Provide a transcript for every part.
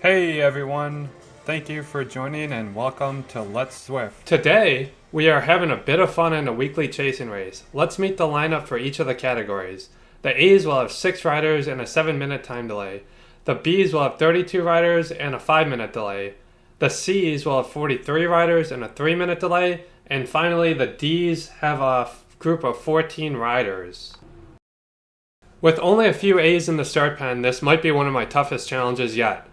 Hey everyone, thank you for joining and welcome to Let's Zwift. Today, we are having a bit of fun in a weekly chasing race. Let's meet the lineup for each of the categories. The A's will have 6 riders and a 7-minute time delay. The B's will have 32 riders and a 5-minute delay. The C's will have 43 riders and a 3-minute delay. And finally, the D's have a group of 14 riders. With only a few A's in the start pen, this might be one of my toughest challenges yet.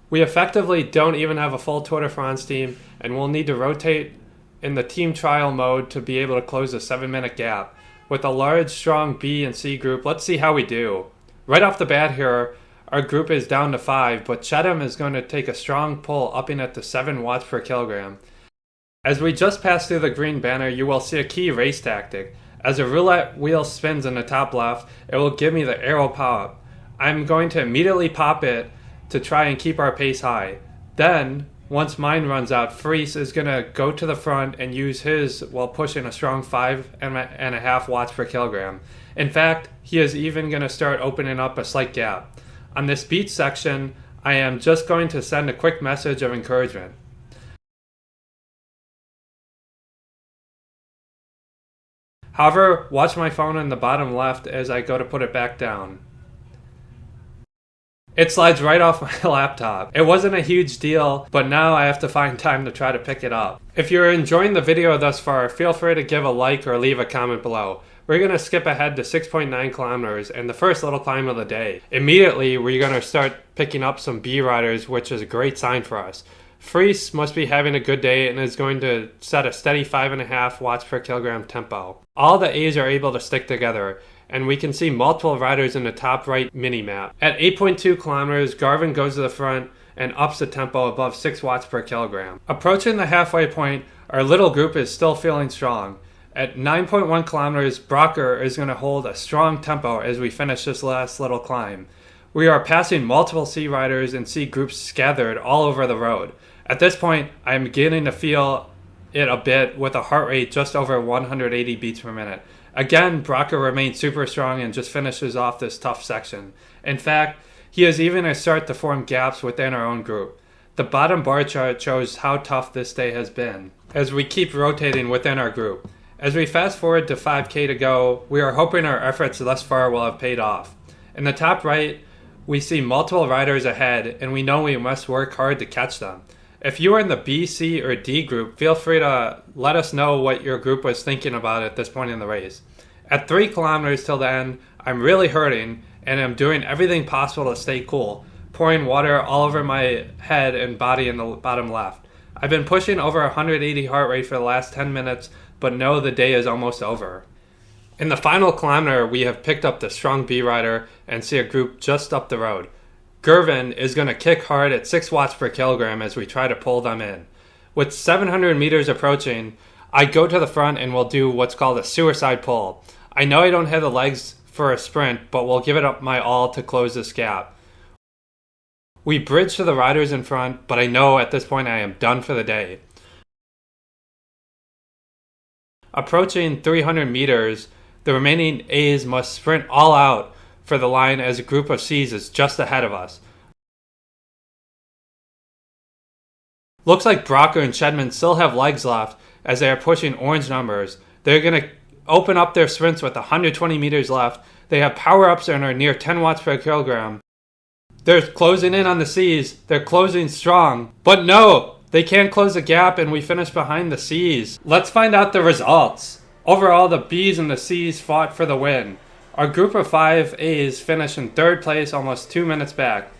We effectively don't even have a full Tour de France team, and we'll need to rotate in the team trial mode to be able to close a 7-minute gap. With a large, strong B and C group, let's see how we do. Right off the bat here, our group is down to 5, but Cheatham is going to take a strong pull, upping it to 7 watts per kilogram. As we just pass through the green banner, you will see a key race tactic. As a roulette wheel spins in the top left, it will give me the arrow pop. I'm going to immediately pop it to try and keep our pace high. Then, once mine runs out, Fries is going to go to the front and use his while pushing a strong 5.5 watts per kilogram. In fact, he is even going to start opening up a slight gap. On this beach section, I am just going to send a quick message of encouragement. However, watch my phone in the bottom left as I go to put it back down. It slides right off my laptop. It wasn't a huge deal, but now I have to find time to try to pick it up. If you're enjoying the video thus far, feel free to give a like or leave a comment below. We're going to skip ahead to 6.9 kilometers and the first little climb of the day. Immediately, we're going to start picking up some B riders, which is a great sign for us. Fries must be having a good day and is going to set a steady 5.5 watts per kilogram tempo. All the A's are able to stick together, and we can see multiple riders in the top right mini-map. At 8.2 kilometers, Garvin goes to the front and ups the tempo above 6 watts per kilogram. Approaching the halfway point, our little group is still feeling strong. At 9.1 kilometers, Brocker is going to hold a strong tempo as we finish this last little climb. We are passing multiple C riders and C groups scattered all over the road. At this point, I am beginning to feel it a bit with a heart rate just over 180 beats per minute. Again, Brocker remains super strong and just finishes off this tough section. In fact, he is even going to start to form gaps within our own group. The bottom bar chart shows how tough this day has been as we keep rotating within our group. As we fast forward to 5K to go, we are hoping our efforts thus far will have paid off. In the top right, we see multiple riders ahead, and we know we must work hard to catch them. If you are in the B, C, or D group, feel free to let us know what your group was thinking about at this point in the race. At 3 kilometers till the end, I'm really hurting, and I'm doing everything possible to stay cool, pouring water all over my head and body in the bottom left. I've been pushing over 180 heart rate for the last 10 minutes, but know the day is almost over. In the final kilometer, we have picked up the strong B rider and see a group just up the road. Gervin is going to kick hard at 6 watts per kilogram as we try to pull them in. With 700 meters approaching, I go to the front and will do what's called a suicide pull. I know I don't have the legs for a sprint, but will give it up my all to close this gap. We bridge to the riders in front, but I know at this point I am done for the day. Approaching 300 meters, the remaining A's must sprint all out for the line as a group of C's is just ahead of us. Looks like Brocker and Shedman still have legs left as they are pushing orange numbers. They're going to open up their sprints with 120 meters left. They have power-ups and are near 10 watts per kilogram. They're closing in on the C's. They're closing strong. But no, they can't close the gap and we finish behind the C's. Let's find out the results. Overall, the B's and the C's fought for the win. Our group of 5 A's finished in 3rd place, almost 2 minutes back.